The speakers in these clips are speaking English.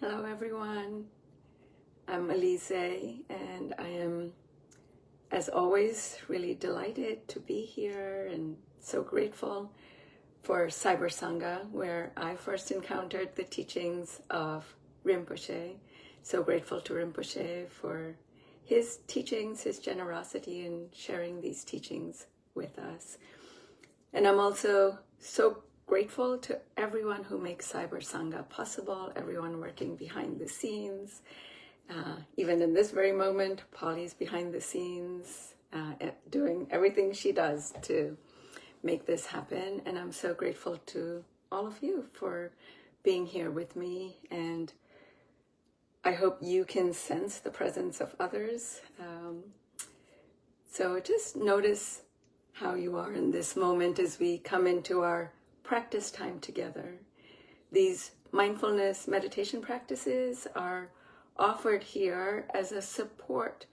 Hello everyone, I'm Aleezé and I am, as always, really delighted to be here and so grateful for CyberSangha, where I first encountered the teachings of Rinpoche. So grateful to Rinpoche for his teachings, his generosity in sharing these teachings with us. And I'm also so grateful to everyone who makes CyberSangha possible, everyone working behind the scenes. Even in this very moment, Polly's behind the scenes, doing everything she does to make this happen. And I'm so grateful to all of you for being here with me. And I hope you can sense the presence of others. So just notice how you are in this moment as we come into our practice time together. These mindfulness meditation practices are offered here as a support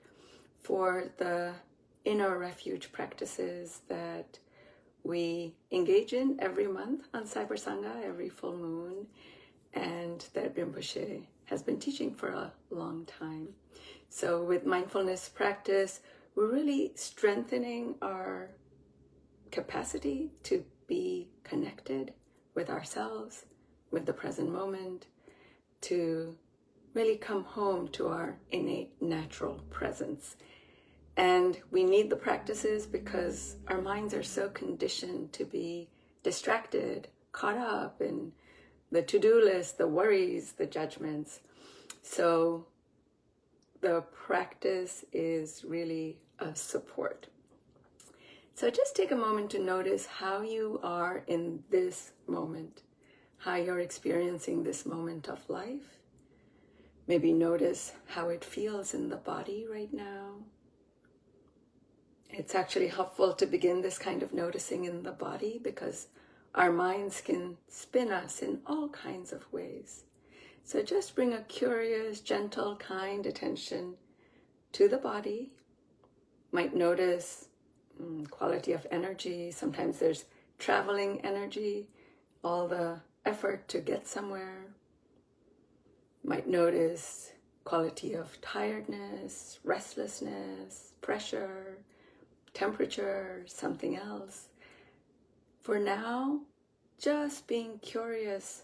for the inner refuge practices that we engage in every month on CyberSangha, every full moon, and that Rinpoche has been teaching for a long time. So with mindfulness practice, we're really strengthening our capacity to be connected with ourselves, with the present moment, to really come home to our innate natural presence. And we need the practices because our minds are so conditioned to be distracted, caught up in the to-do list, the worries, the judgments. So the practice is really a support. So just take a moment to notice how you are in this moment, how you're experiencing this moment of life. Maybe notice how it feels in the body right now. It's actually helpful to begin this kind of noticing in the body because our minds can spin us in all kinds of ways. So just bring a curious, gentle, kind attention to the body. Might notice quality of energy. Sometimes there's traveling energy, all the effort to get somewhere. Might notice quality of tiredness, restlessness, pressure, temperature, something else. For now, just being curious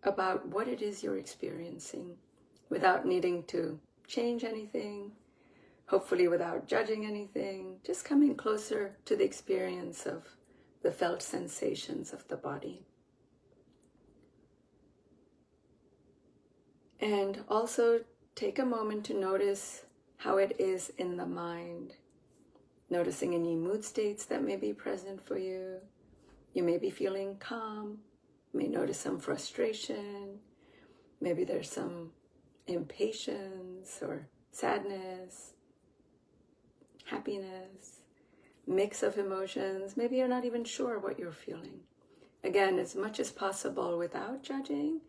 about what it is you're experiencing without needing to change anything, hopefully without judging anything, just coming closer to the experience of the felt sensations of the body. And also take a moment to notice how it is in the mind, noticing any mood states that may be present for you. You may be feeling calm, you may notice some frustration, maybe there's some impatience or sadness, happiness, mix of emotions. Maybe you're not even sure what you're feeling. Again, as much as possible without judging,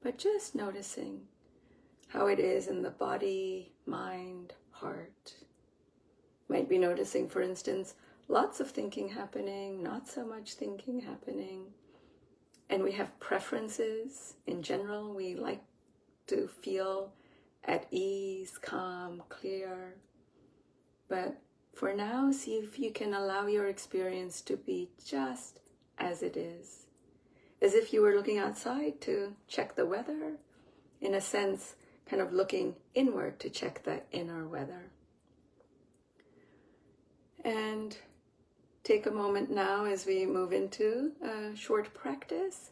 but just noticing how it is in the body, mind, heart. Might be noticing, for instance, lots of thinking happening, not so much thinking happening. And we have preferences. In general, we like to feel at ease, calm, clear. But for now, see if you can allow your experience to be just as it is. As if you were looking outside to check the weather, in a sense, kind of looking inward to check the inner weather. And take a moment now as we move into a short practice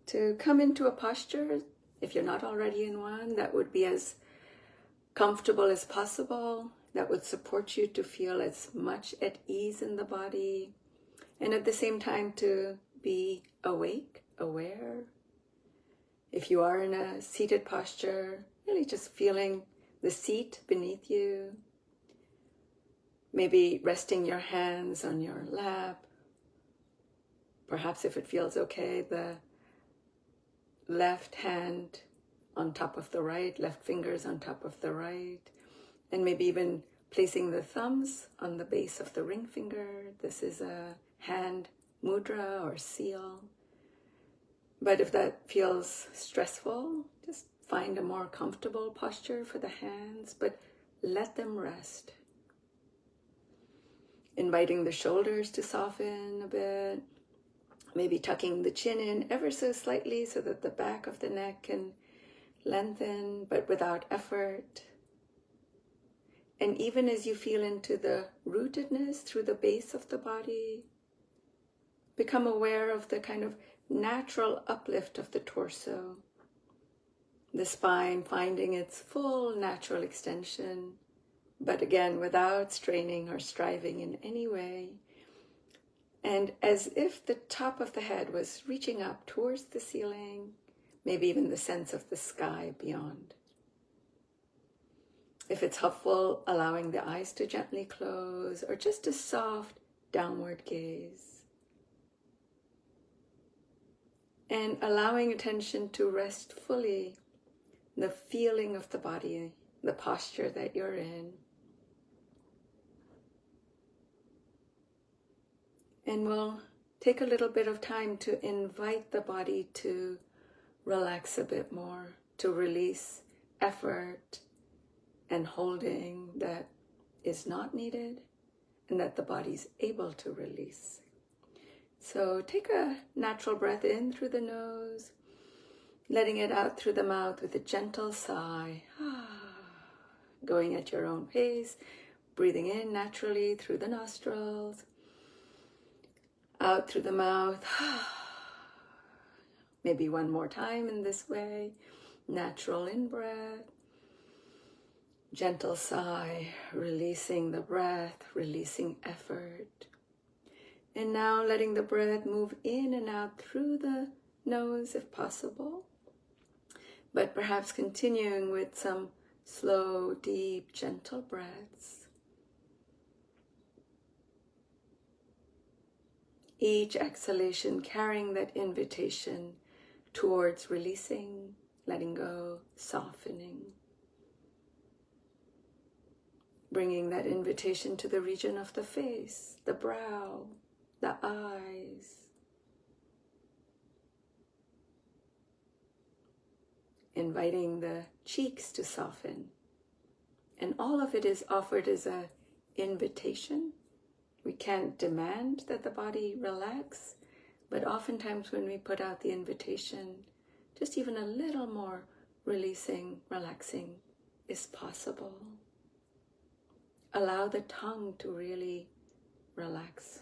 to come into a posture, if you're not already in one, that would be as comfortable as possible, that would support you to feel as much at ease in the body, and at the same time to be awake, aware. If you are in a seated posture, really just feeling the seat beneath you, maybe resting your hands on your lap. Perhaps if it feels okay, the left hand on top of the right, left fingers on top of the right, and maybe even placing the thumbs on the base of the ring finger. This is a hand mudra or seal. But if that feels stressful, just find a more comfortable posture for the hands, but let them rest. Inviting the shoulders to soften a bit, maybe tucking the chin in ever so slightly so that the back of the neck can lengthen, but without effort. And even as you feel into the rootedness through the base of the body, become aware of the kind of natural uplift of the torso, the spine finding its full natural extension, but again, without straining or striving in any way. And as if the top of the head was reaching up towards the ceiling, maybe even the sense of the sky beyond. If it's helpful, allowing the eyes to gently close, or just a soft downward gaze. And allowing attention to rest fully, the feeling of the body, the posture that you're in. And we'll take a little bit of time to invite the body to relax a bit more, to release effort and holding that is not needed and that the body's able to release. So take a natural breath in through the nose, letting it out through the mouth with a gentle sigh, going at your own pace, breathing in naturally through the nostrils, out through the mouth. Maybe one more time in this way. Natural in-breath. Gentle sigh, releasing the breath, releasing effort. And now letting the breath move in and out through the nose if possible. But perhaps continuing with some slow, deep, gentle breaths. Each exhalation carrying that invitation towards releasing, letting go, softening. Bringing that invitation to the region of the face, the brow, the eyes. Inviting the cheeks to soften. And all of it is offered as an invitation. We can't demand that the body relax, but oftentimes when we put out the invitation, just even a little more releasing, relaxing is possible. Allow the tongue to really relax.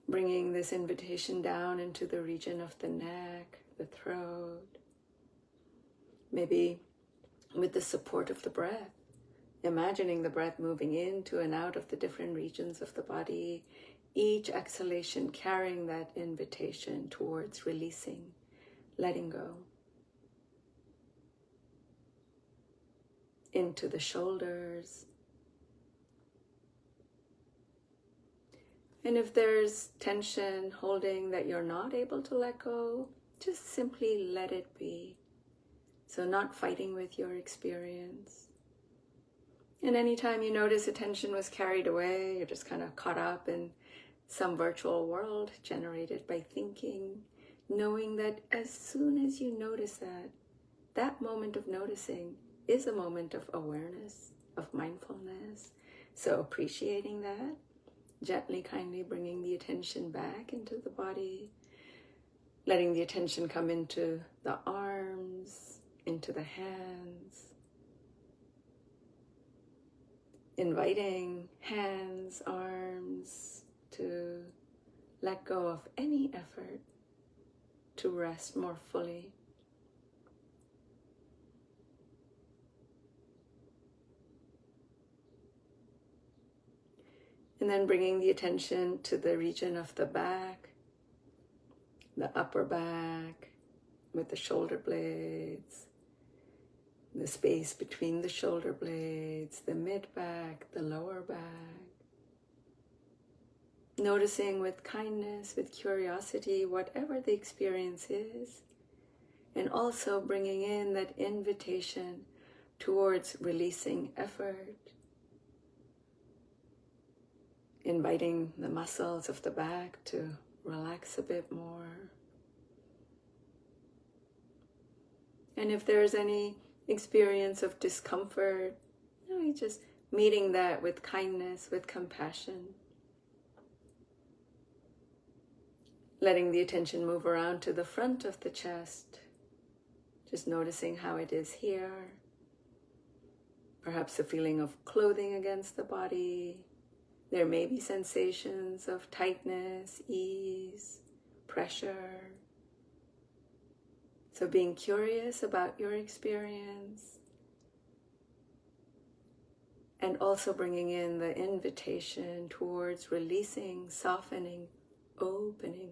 Bringing this invitation down into the region of the neck, the throat, maybe with the support of the breath, imagining the breath moving into and out of the different regions of the body, each exhalation carrying that invitation towards releasing, letting go. Into the shoulders. And if there's tension, holding that you're not able to let go, just simply let it be. So not fighting with your experience. And anytime you notice attention was carried away, you're just kind of caught up in some virtual world generated by thinking, knowing that as soon as you notice that, that moment of noticing is a moment of awareness, of mindfulness. So appreciating that, gently, kindly bringing the attention back into the body, letting the attention come into the arms, into the hands, inviting hands, arms to let go of any effort to rest more fully. And then bringing the attention to the region of the back, the upper back, with the shoulder blades, the space between the shoulder blades, the mid-back, the lower back. Noticing with kindness, with curiosity, whatever the experience is, and also bringing in that invitation towards releasing effort, inviting the muscles of the back to relax a bit more. And if there's any experience of discomfort, you're just meeting that with kindness, with compassion. Letting the attention move around to the front of the chest, just noticing how it is here. Perhaps a feeling of clothing against the body. There may be sensations of tightness, ease, pressure. So being curious about your experience, and also bringing in the invitation towards releasing, softening, opening.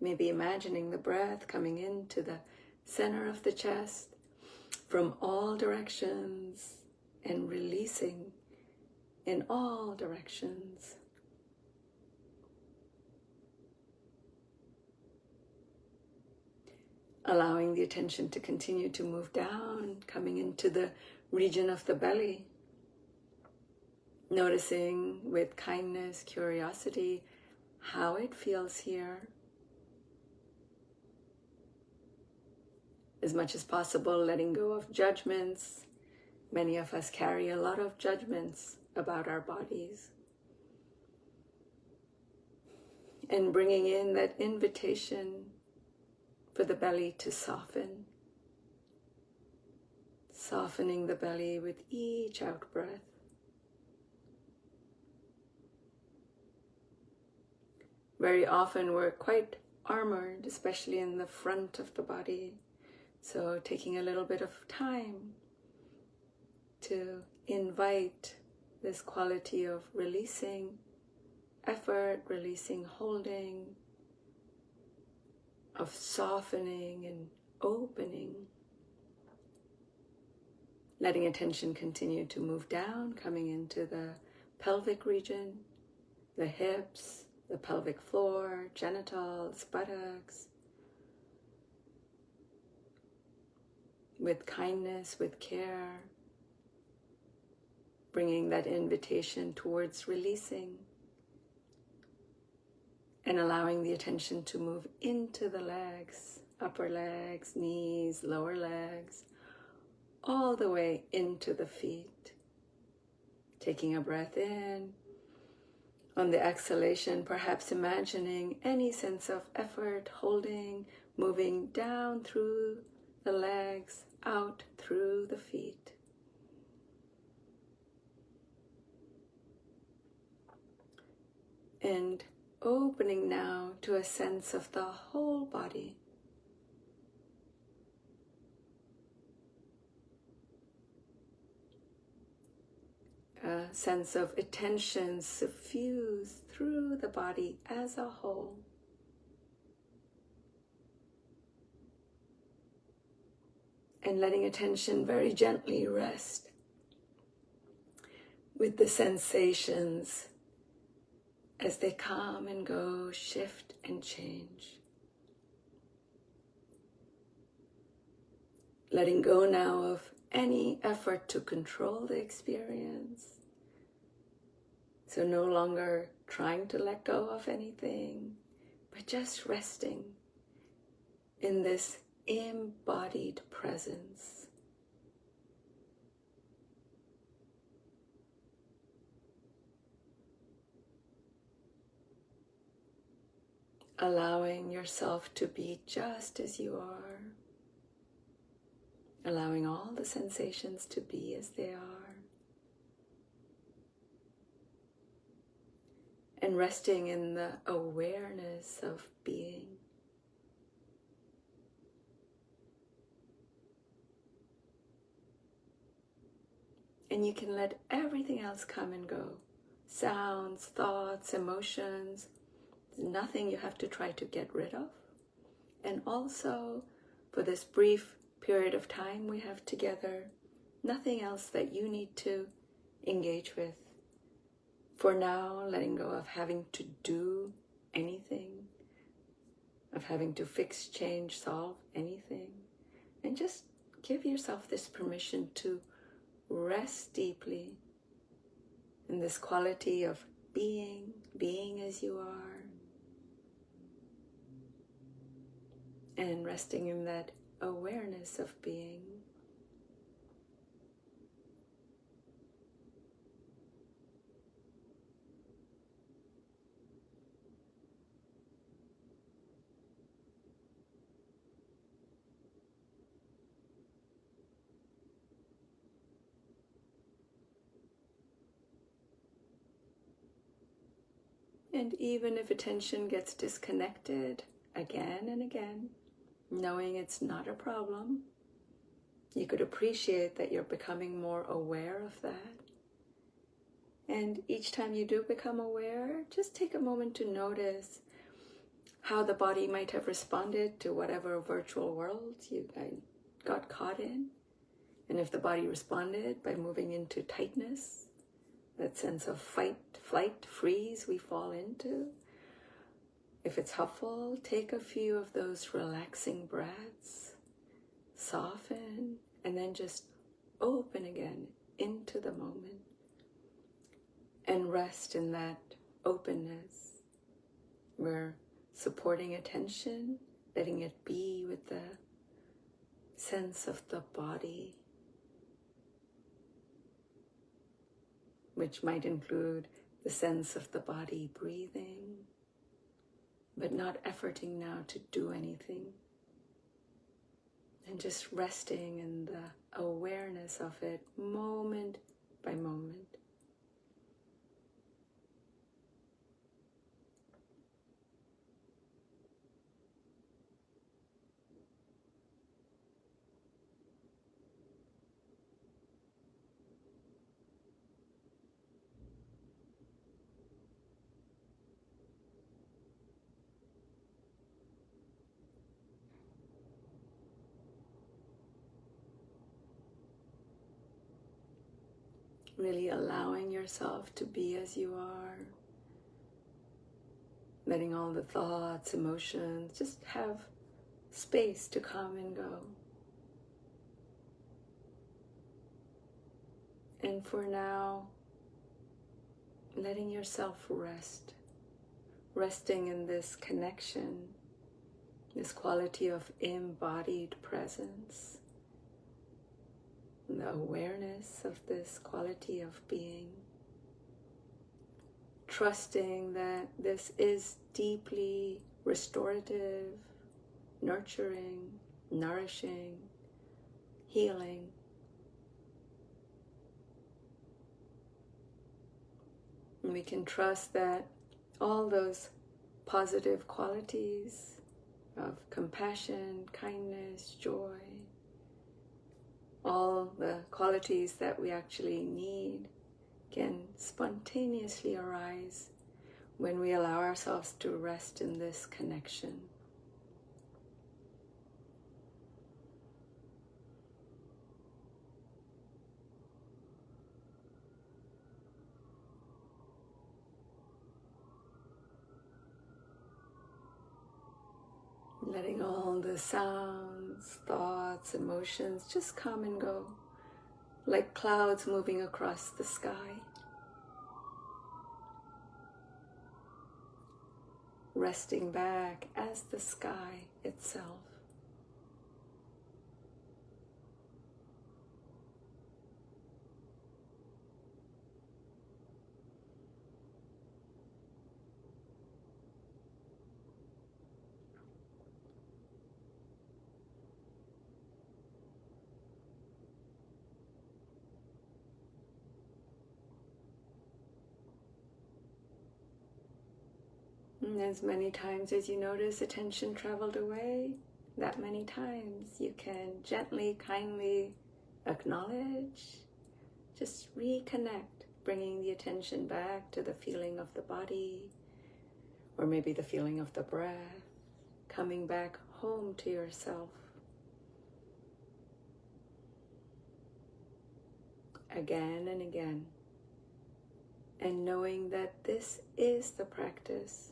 Maybe imagining the breath coming into the center of the chest from all directions and releasing in all directions. Allowing the attention to continue to move down, coming into the region of the belly. Noticing with kindness, curiosity, how it feels here. As much as possible, letting go of judgments. Many of us carry a lot of judgments about our bodies. And bringing in that invitation for the belly to soften. Softening the belly with each out breath. Very often we're quite armored, especially in the front of the body. So taking a little bit of time to invite this quality of releasing effort, releasing holding, of softening and opening. Letting attention continue to move down, coming into the pelvic region, the hips, the pelvic floor, genitals, buttocks. With kindness, with care, bringing that invitation towards releasing and allowing the attention to move into the legs, upper legs, knees, lower legs, all the way into the feet. Taking a breath in. On the exhalation, perhaps imagining any sense of effort, holding, moving down through the legs, out through the feet. And opening now to a sense of the whole body. A sense of attention suffused through the body as a whole. And letting attention very gently rest with the sensations as they come and go, shift and change. Letting go now of any effort to control the experience. So no longer trying to let go of anything, but just resting in this embodied presence. Allowing yourself to be just as you are. Allowing all the sensations to be as they are. And resting in the awareness of being. And you can let everything else come and go. Sounds, thoughts, emotions. There's nothing you have to try to get rid of. And also, for this brief period of time we have together, nothing else that you need to engage with. For now, letting go of having to do anything, of having to fix, change, solve anything. And just give yourself this permission to rest deeply in this quality of being as you are. and resting in that awareness of being. And even if attention gets disconnected again and again, knowing it's not a problem, you could appreciate that you're becoming more aware of that. And each time you do become aware, just take a moment to notice how the body might have responded to whatever virtual world you got caught in. And if the body responded by moving into tightness, that sense of fight, flight, freeze we fall into, if it's helpful, take a few of those relaxing breaths, soften, and then just open again into the moment and rest in that openness. We're supporting attention, letting it be with the sense of the body, which might include the sense of the body breathing, but not efforting now to do anything. And just resting in the awareness of it moment by moment. Really allowing yourself to be as you are, letting all the thoughts, emotions just have space to come and go. And for now, letting yourself rest, resting in this connection, this quality of embodied presence, the awareness of this quality of being, trusting that this is deeply restorative, nurturing, nourishing, healing. And we can trust that all those positive qualities of compassion, kindness, joy, all the qualities that we actually need can spontaneously arise when we allow ourselves to rest in this connection. Letting all the sounds, thoughts, emotions just come and go, like clouds moving across the sky. Resting back as the sky itself. And as many times as you notice attention traveled away, that many times you can gently, kindly acknowledge, just reconnect, bringing the attention back to the feeling of the body, or maybe the feeling of the breath, coming back home to yourself. Again and again, and knowing that this is the practice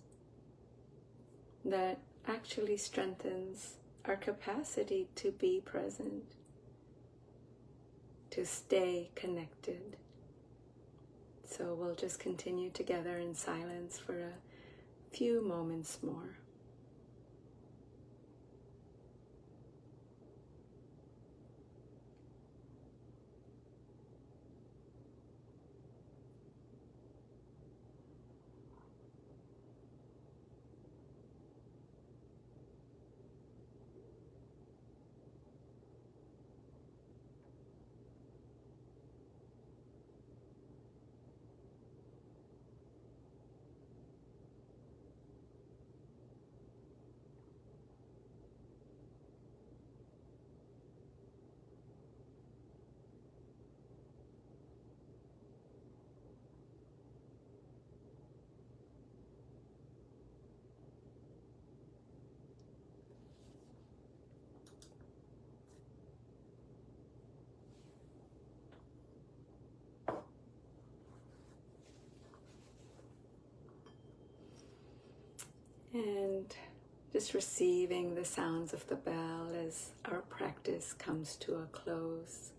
that actually strengthens our capacity to be present, to stay connected. So we'll just continue together in silence for a few moments more. And just receiving the sounds of the bell as our practice comes to a close.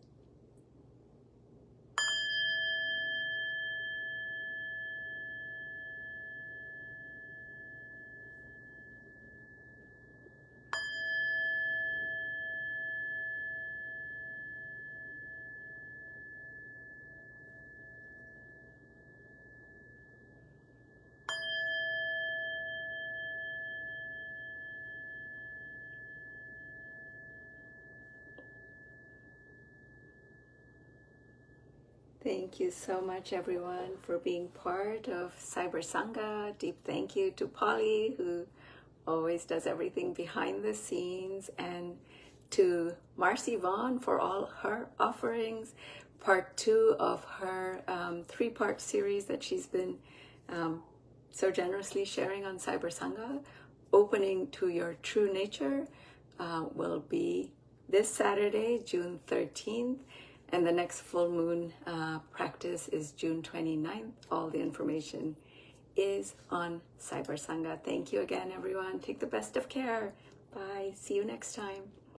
Thank you so much, everyone, for being part of CyberSangha. Deep thank you to Polly, who always does everything behind the scenes, and to Marcy Vaughn for all her offerings. Part 2 of her 3-part series that she's been so generously sharing on CyberSangha, Opening to Your True Nature, will be this Saturday, June 13th. And the next full moon practice is June 29th. All the information is on CyberSangha. Thank you again, everyone. Take the best of care. Bye. See you next time.